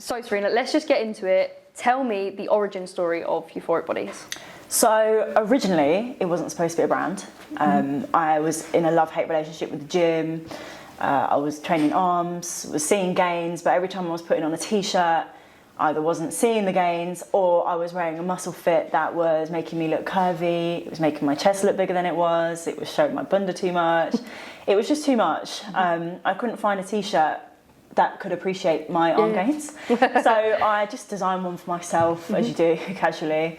So Serena, let's just get into it. Tell me the origin story of Euphoric Bodies. So originally, it wasn't supposed to be a brand. I was in a love-hate relationship with the gym. I was training arms, was seeing gains, but every time I was putting on a t-shirt, I either wasn't seeing the gains or I was wearing a muscle fit that was making me look curvy. It was making my chest look bigger than it was. It was showing my bunda too much. It was just too much. I couldn't find a t-shirt that could appreciate my arm gains. So I just designed one for myself, as you do, casually.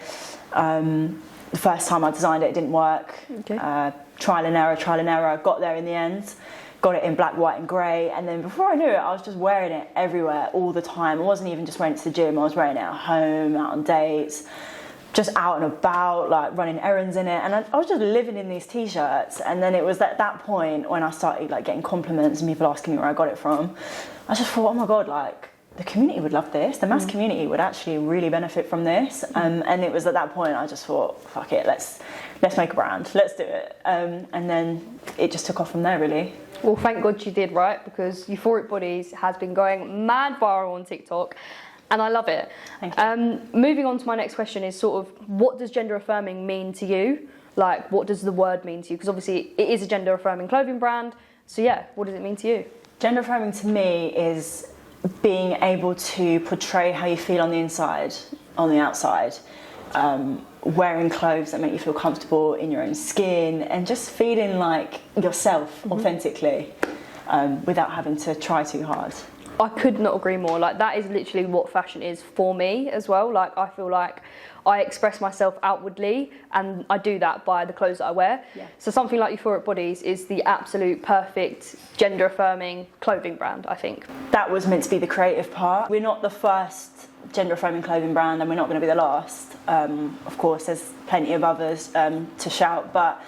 The first time I designed it, it didn't work. Trial and error, got there in the end. Got it in black, white and grey, and then before I knew it, I was just wearing it everywhere all the time. I wasn't even just wearing it to the gym, I was wearing it at home, out on dates, just out and about, like running errands in it, and I was just living in these t-shirts. And then it was at that point when I started like getting compliments and people asking me where I got it from. I just thought, oh my god, like the community would love this, the mass community would actually really benefit from this. And it was at that point I just thought, fuck it, let's make a brand, let's do it. And then it just took off from there, really. Well, thank God you did, right? Because Euphoric Bodies has been going mad viral on TikTok, and I love it. Thank you. Moving on to my next question is sort of, what does gender-affirming mean to you? Like, what does the word mean to you? Because obviously it is a gender-affirming clothing brand. So yeah, what does it mean to you? Gender-affirming to me is being able to portray how you feel on the inside, on the outside. Wearing clothes that make you feel comfortable in your own skin and just feeling like yourself authentically, without having to try too hard. I could not agree more. Like, that is literally what fashion is for me as well. Like, I feel like I express myself outwardly, and I do that by the clothes that I wear. So something like Euphoric Bodies is the absolute perfect gender-affirming clothing brand, I think. That Was meant to be the creative part. We're not the first gender-affirming clothing brand, and we're not going to be the last. Of course, there's plenty of others to shout, but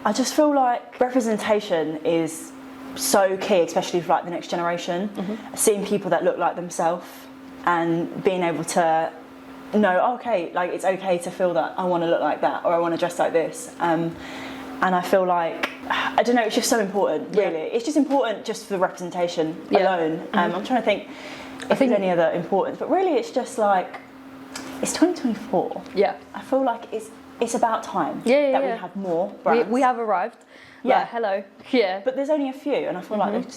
I just feel like representation is so key, especially for like the next generation. Seeing people that look like themselves and being able to know, okay, like it's okay to feel that I want to look like that or I want to dress like this. And I feel like, I don't know, it's just so important, really. It's just important just for representation alone. I'm trying to think if there's any other importance, but really it's just like, it's 2024. I feel like it's about time that we have more brands. We have arrived. Like, hello. But there's only a few, and I feel like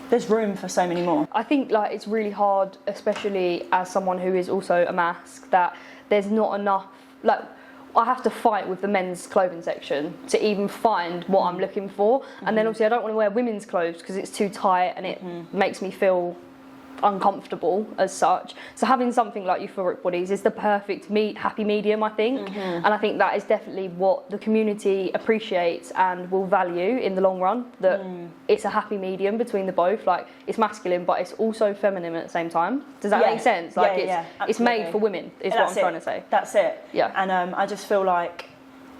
there's room for so many more. I think like it's really hard, especially as someone who is also a mask, that there's not enough, like, I have to fight with the men's clothing section to even find what I'm looking for. And then obviously I don't want to wear women's clothes because it's too tight and it makes me feel uncomfortable as such. So having something like Euphoric Bodies is the perfect happy medium, I think. And I think that is definitely what the community appreciates and will value in the long run, that it's a happy medium between the both. Like, it's masculine but it's also feminine at the same time. Does that make sense? Like, it's made for women is what I'm trying to say. That's it. And I just feel like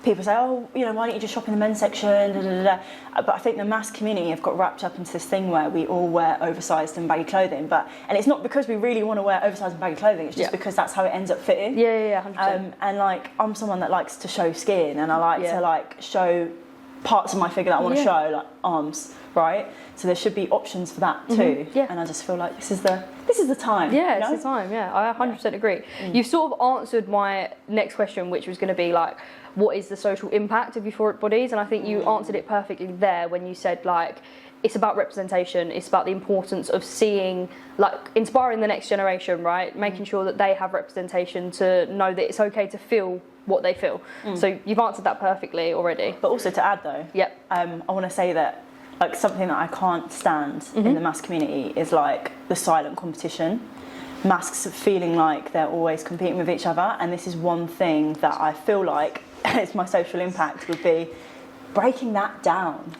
people say, oh, you know, why don't you just shop in the men's section, But I think the mass community have got wrapped up into this thing where we all wear oversized and baggy clothing, and it's not because we really want to wear oversized and baggy clothing, it's just because that's how it ends up fitting. 100%. And like, I'm someone that likes to show skin, and I like to like show parts of my figure that I want to show, like arms, right? So there should be options for that too. And I just feel like this is the time. It's the time. I 100% agree. You've sort of answered my next question, which was going to be like, what is the social impact of Euphoric Bodies? And I think you answered it perfectly there when you said, like, it's about representation, it's about the importance of seeing, like, inspiring the next generation, right? Making sure that they have representation to know that it's okay to feel what they feel. So you've answered that perfectly already. But also to add though, I want to say that, like, something that I can't stand in the mask community is like the silent competition. Masks feeling like they're always competing with each other, and this is one thing that I feel like it's my social impact would be breaking that down.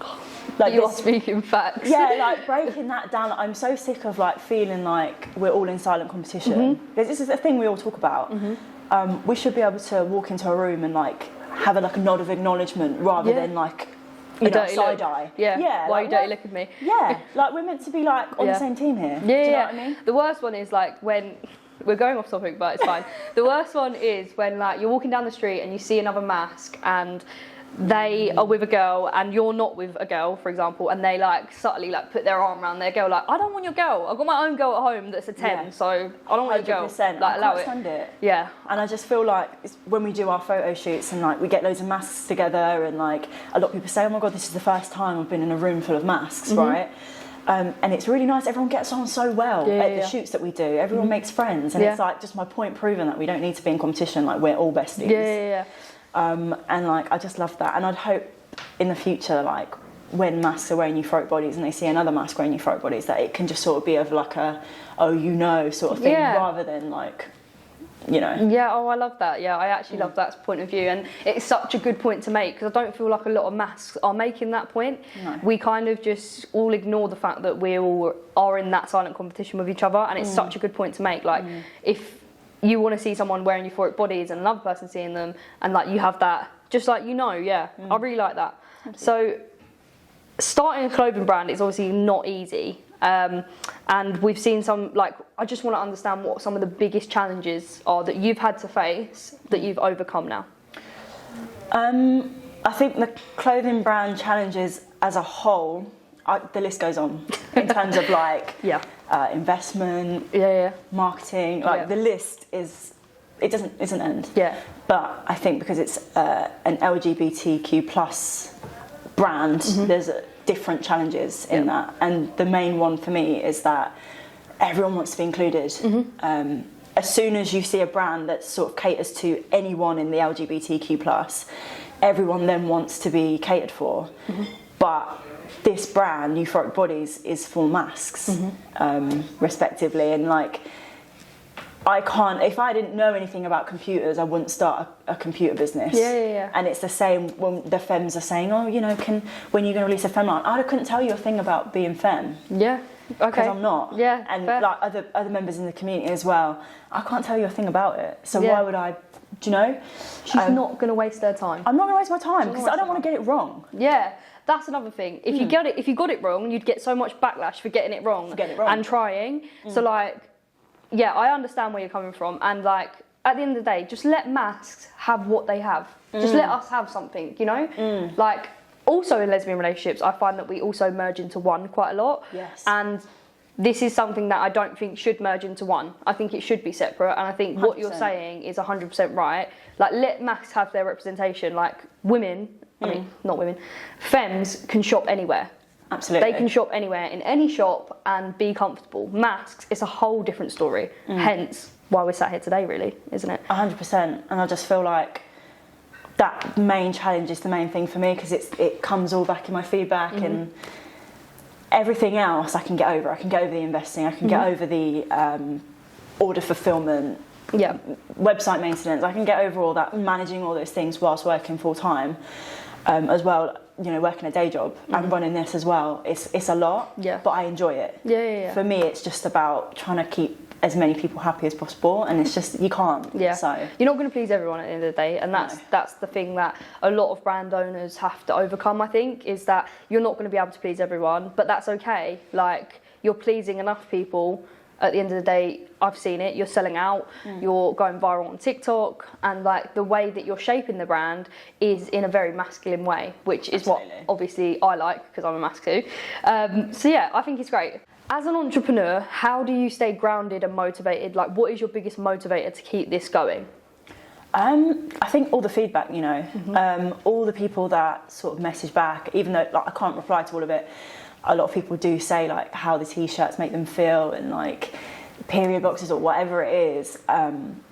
Like, you are speaking facts. Like breaking that down. I'm so sick of like feeling like we're all in silent competition. This is a thing we all talk about. We should be able to walk into a room and like have a nod of acknowledgement rather than like, you know, side eye. Why like, you dirty look at me? Like we're meant to be like on the same team here. Do you know what I mean? The worst one is like when, we're going off topic, but it's fine. The worst one is when like you're walking down the street and you see another mask and they are with a girl and you're not with a girl, for example, and they like subtly like put their arm around their girl, like, I don't want your girl. I've got my own girl at home that's a 10, so I don't want your girl. 100%. Like, allow I can't stand it. Yeah. And I just feel like when we do our photo shoots and like we get loads of masks together, and like a lot of people say, oh my God, this is the first time I've been in a room full of masks, right? And it's really nice. Everyone gets on so well at the shoots that we do. Everyone makes friends, and it's like just my point proven that we don't need to be in competition. Like, we're all besties. And like, I just love that. And I'd hope in the future, like when masks are wearing euphoric bodies and they see another mask wearing euphoric bodies, that it can just sort of be of like a, oh, you know, sort of thing, rather than like, you know. Yeah, oh, I love that. Yeah, I actually love that point of view, and it's such a good point to make, because I don't feel like a lot of masks are making that point. No. We kind of just all ignore the fact that we all are in that silent competition with each other, and it's such a good point to make. Like, if you want to see someone wearing euphoric bodies and another person seeing them, and like you have that, just like, you know, I really like that. So starting a clothing brand is obviously not easy. And we've seen some, like, I just want to understand what some of the biggest challenges are that you've had to face that you've overcome now. I think the clothing brand challenges as a whole, the list goes on in terms of like investment, marketing. Like the list isn't end. Yeah. But I think because it's an LGBTQ plus brand, there's different challenges in that, and the main one for me is that everyone wants to be included. As soon as you see a brand that sort of caters to anyone in the LGBTQ plus, everyone then wants to be catered for. But this brand, Euphoric Bodies, is for masks, respectively, and like, I can't, if I didn't know anything about computers, I wouldn't start a computer business. And it's the same when the femmes are saying, oh, you know, when you're going to release a femme line? I couldn't tell you a thing about being femme. Because I'm not. And fair. Like other members in the community as well, I can't tell you a thing about it. So why would I, do you know? She's not going to waste her time. I'm not going to waste my time because I don't want to get it wrong. That's another thing. If you got it wrong, you'd get so much backlash for getting it wrong. And trying. So like, yeah, I understand where you're coming from, and like, at the end of the day, just let masks have what they have. Just let us have something, you know? Like, also in lesbian relationships, I find that we also merge into one quite a lot. And this is something that I don't think should merge into one. I think it should be separate, and I think 100%. What you're saying is 100% right. Like, let masks have their representation. Like, women, I mean, not women, femmes can shop anywhere. Absolutely. They can shop anywhere, in any shop, and be comfortable. Masks, it's a whole different story. Hence why we're sat here today, really, isn't it? 100%. And I just feel like that main challenge is the main thing for me, because it comes all back in my feedback, and everything else I can get over. I can get over the investing, I can get over the order fulfillment, website maintenance. I can get over all that, managing all those things whilst working full time as well. You know, working a day job and running this as well, it's a lot, but I enjoy it. For me, it's just about trying to keep as many people happy as possible, and it's just, you can't. So you're not going to please everyone at the end of the day, and that's the thing that a lot of brand owners have to overcome, I think, is that you're not going to be able to please everyone, but that's okay. Like, you're pleasing enough people. At the end of the day, I've seen it, you're selling out, you're going viral on TikTok, and like, the way that you're shaping the brand is in a very masculine way, which is what obviously I like, because I'm a mask too. So yeah, I think it's great. As an entrepreneur, how do you stay grounded and motivated? Like, what is your biggest motivator to keep this going? I think all the feedback, you know, all the people that sort of message back, even though like, I can't reply to all of it. A lot of people do say like how the t-shirts make them feel, and like period boxes or whatever it is.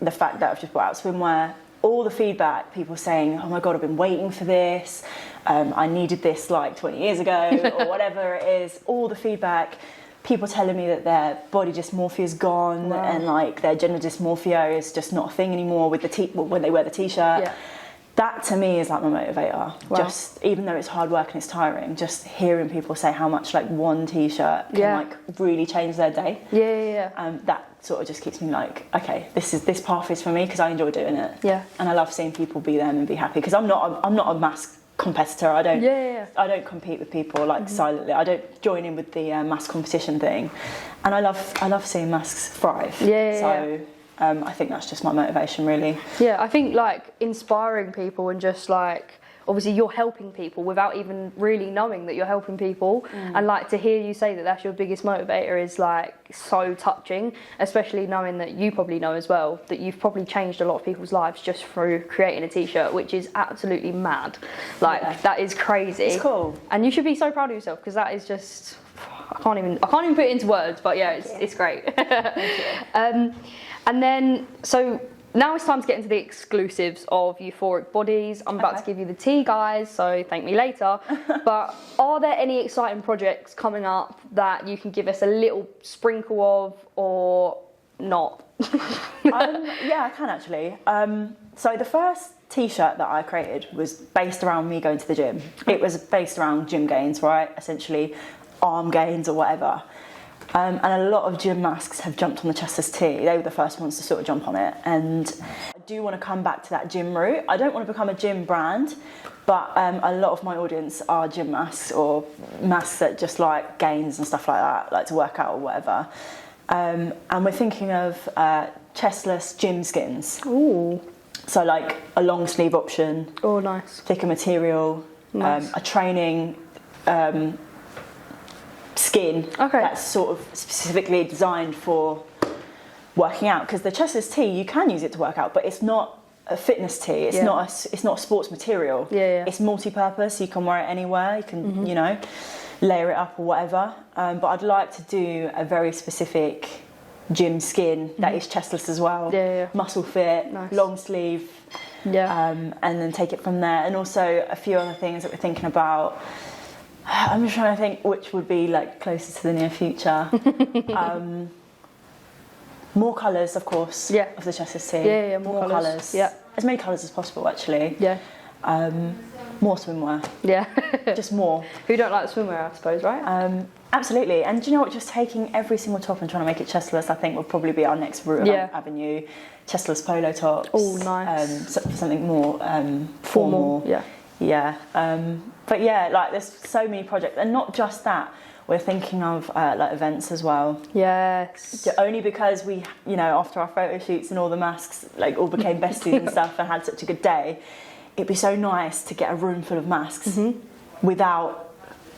The fact that I've just brought out swimwear, all the feedback, people saying, oh my God, I've been waiting for this. I needed this like 20 years ago or whatever it is. All the feedback, people telling me that their body dysmorphia is gone, and like their gender dysmorphia is just not a thing anymore with when they wear the t-shirt. That to me is like my motivator. Just even though it's hard work and it's tiring, just hearing people say how much like one t-shirt can like really change their day. That sort of just keeps me like, okay, this path is for me, because I enjoy doing it. And I love seeing people be them and be happy, because I'm not a mask competitor. I don't compete with people like silently. I don't join in with the mask competition thing, and I love seeing masks thrive. I think that's just my motivation, really. I think like inspiring people and just like obviously you're helping people without even really knowing that you're helping people. And like to hear you say that that's your biggest motivator is like so touching, especially knowing that you probably know as well that you've probably changed a lot of people's lives just through creating a t-shirt, which is absolutely mad. Like that is crazy. It's cool. And you should be so proud of yourself, because that is just, I can't even put it into words, but yeah, it's great. And then, so now it's time to get into the exclusives of Euphoric Bodies. I'm about to give you the tea, guys, so thank me later. But are there any exciting projects coming up that you can give us a little sprinkle of, or not? Yeah, I can actually. So the first t-shirt that I created was based around me going to the gym. It was based around gym gains, right? Essentially arm gains or whatever. And a lot of gym masks have jumped on the chestless tee. They were the first ones to sort of jump on it. And I do want to come back to that gym route. I don't want to become a gym brand, but a lot of my audience are gym masks, or masks that just like gains and stuff like that, like to work out or whatever. And we're thinking of chestless gym skins. Ooh. So like a long sleeve option. Oh, nice. Thicker material. Nice. A training skin that's sort of specifically designed for working out, because the chestless tee, you can use it to work out, but it's not a fitness tee. It's not a sports material. It's multi-purpose. You can wear it anywhere. You can you know, layer it up or whatever. But I'd like to do a very specific gym skin that is chestless as well. Muscle fit, long sleeve. And then take it from there. And also a few other things that we're thinking about. I'm just trying to think which would be like closer to the near future. More colours, of course, of the chestless tee. More colours. As many colours as possible, actually. More swimwear. Just more. Who don't like swimwear, I suppose, right? Absolutely. And do you know what? Just taking every single top and trying to make it chestless, I think, will probably be our next route avenue. Chestless polo tops. Oh, nice. Something more formal. But yeah, like there's so many projects, and not just that. We're thinking of like events as well. Yes. Only because we, you know, after our photo shoots and all the masks, like all became besties and stuff, and had such a good day. It'd be so nice to get a room full of masks without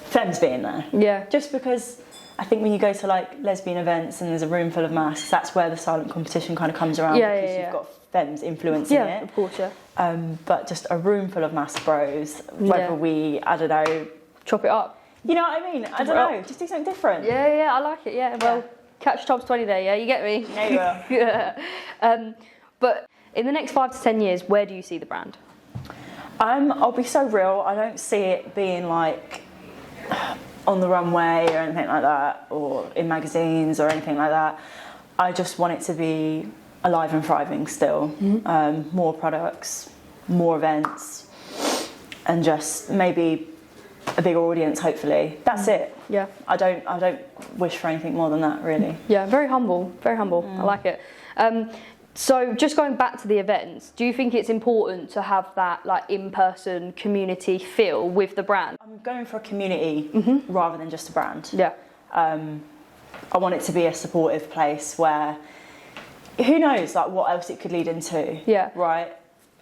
femmes being there. Just because I think when you go to like lesbian events and there's a room full of masks, that's where the silent competition kind of comes around, because you've got femmes influencing it. Of course, but just a room full of mask bros, whether we, I don't know, chop it up. You know what I mean? I don't know, just do something different. Yeah, I like it, well, catch Tops 20 there, you get me? Yeah, you will. But in the next 5 to 10 years, where do you see the brand? I'll be so real, I don't see it being like on the runway or anything like that, or in magazines or anything like that. I just want it to be alive and thriving still. More products, more events, and just maybe a bigger audience, hopefully. That's it. I don't wish for anything more than that, really. Very humble, I like it. So just going back to the events, do you think it's important to have that like in-person community feel with the brand? I'm going for a community rather than just a brand. I want it to be a supportive place where, who knows, like what else it could lead into, right?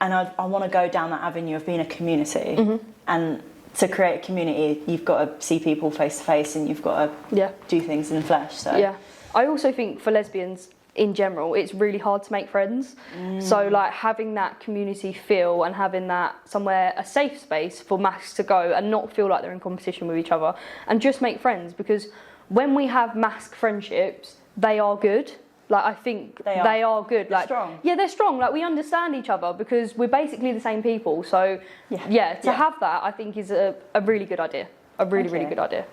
And I want to go down that avenue of being a community. And to create a community, you've got to see people face to face, and you've got to do things in the flesh. So I also think for lesbians in general, it's really hard to make friends. So like having that community feel and having that somewhere, a safe space for masks to go and not feel like they're in competition with each other, and just make friends, because when we have mask friendships, they are good. Like I think they are good. Like strong. Yeah, they're strong. Like we understand each other because we're basically the same people. So to have that, I think is a really good idea. A really good idea.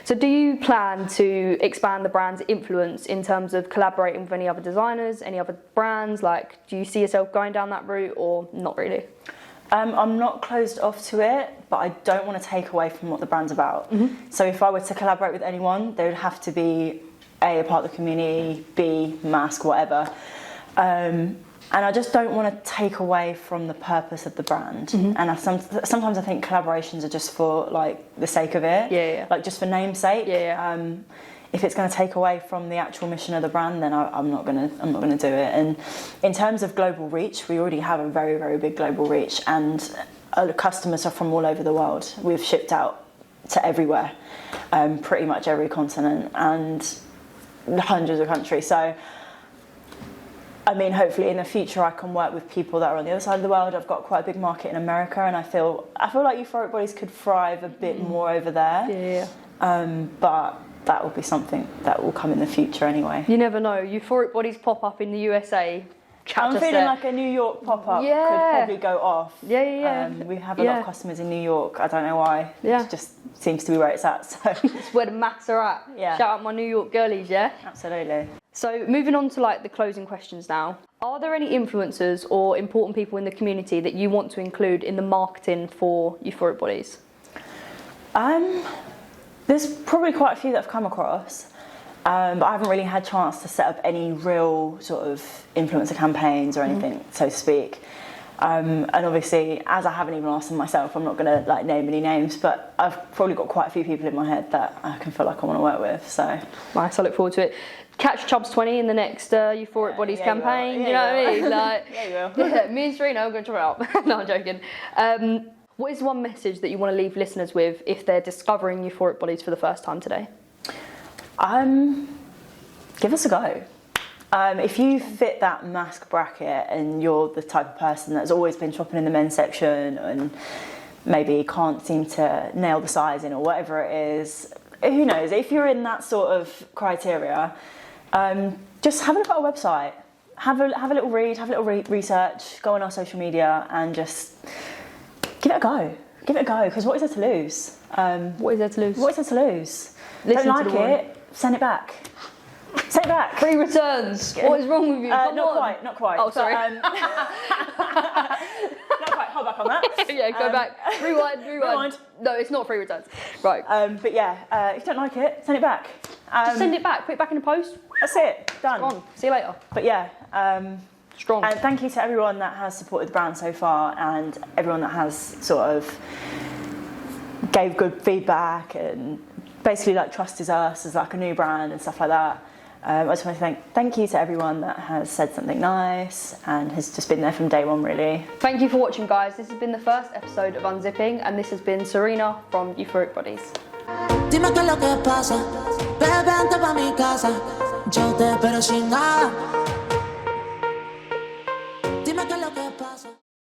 So do you plan to expand the brand's influence in terms of collaborating with any other designers, any other brands? Like, do you see yourself going down that route, or not really? I'm not closed off to it, but I don't want to take away from what the brand's about. So if I were to collaborate with anyone, they would have to be A, a part of the community, B, mask, whatever. And I just don't want to take away from the purpose of the brand. And sometimes I think collaborations are just for like the sake of it, like just for namesake. If it's going to take away from the actual mission of the brand, then I'm not going to do it. And in terms of global reach, we already have a very, very big global reach, and customers are from all over the world. We've shipped out to everywhere, pretty much every continent and hundreds of countries. So, I mean, hopefully in the future I can work with people that are on the other side of the world. I've got quite a big market in America, and I feel like Euphoric Bodies could thrive a bit more over there. Yeah. But that will be something that will come in the future anyway. You never know. Euphoric Bodies pop up in the USA. I'm feeling like a New York pop-up could probably go off. Yeah. We have a lot of customers in New York. I don't know why. Yeah. It just seems to be where it's at. So it's where the maths are at. Yeah. Shout out my New York girlies, yeah? Absolutely. So moving on to like the closing questions now. Are there any influencers or important people in the community that you want to include in the marketing for Euphoric Bodies? There's probably quite a few that I've come across. But I haven't really had a chance to set up any real sort of influencer campaigns or anything, so to speak. And obviously, as I haven't even asked them myself, I'm not going to like name any names, but I've probably got quite a few people in my head that I can feel like I want to work with. So nice, I look forward to it. Catch Chubbs 20 in the next Euphoric Bodies campaign. You know what I mean? Like, yeah, you will. Yeah, me and Serena are going to try it out. No, I'm joking. What is one message that you want to leave listeners with if they're discovering Euphoric Bodies for the first time today? Give us a go. If you fit that mask bracket and you're the type of person that's always been shopping in the men's section and maybe can't seem to nail the sizing or whatever it is, who knows? If you're in that sort of criteria, just have a look at our website. Have a little read, have a little research, go on our social media and just give it a go. Give it a go, because what is there to lose? What is there to lose? What is there to lose? Listen Don't to like the it, send it back. Send it back. Free returns. What is wrong with you? Come on. Not quite. Oh, sorry. But, not quite. Hold back on that. Yeah, go back. Rewind. No, it's not free returns. Right. But yeah, if you don't like it, send it back. Just send it back. Put it back in the post. That's it. Done. Gone. See you later. But yeah. Strong. And thank you to everyone that has supported the brand so far and everyone that has sort of gave good feedback and basically like trusted us as like a new brand and stuff like that. I just want to thank you to everyone that has said something nice and has just been there from day one, really. Thank you for watching, guys. This has been the first episode of Unzipping, and this has been Serena from Euphoric Bodies. Dime qué es lo que pasa, bebé, vente pa' mi casa, yo te espero sin nada.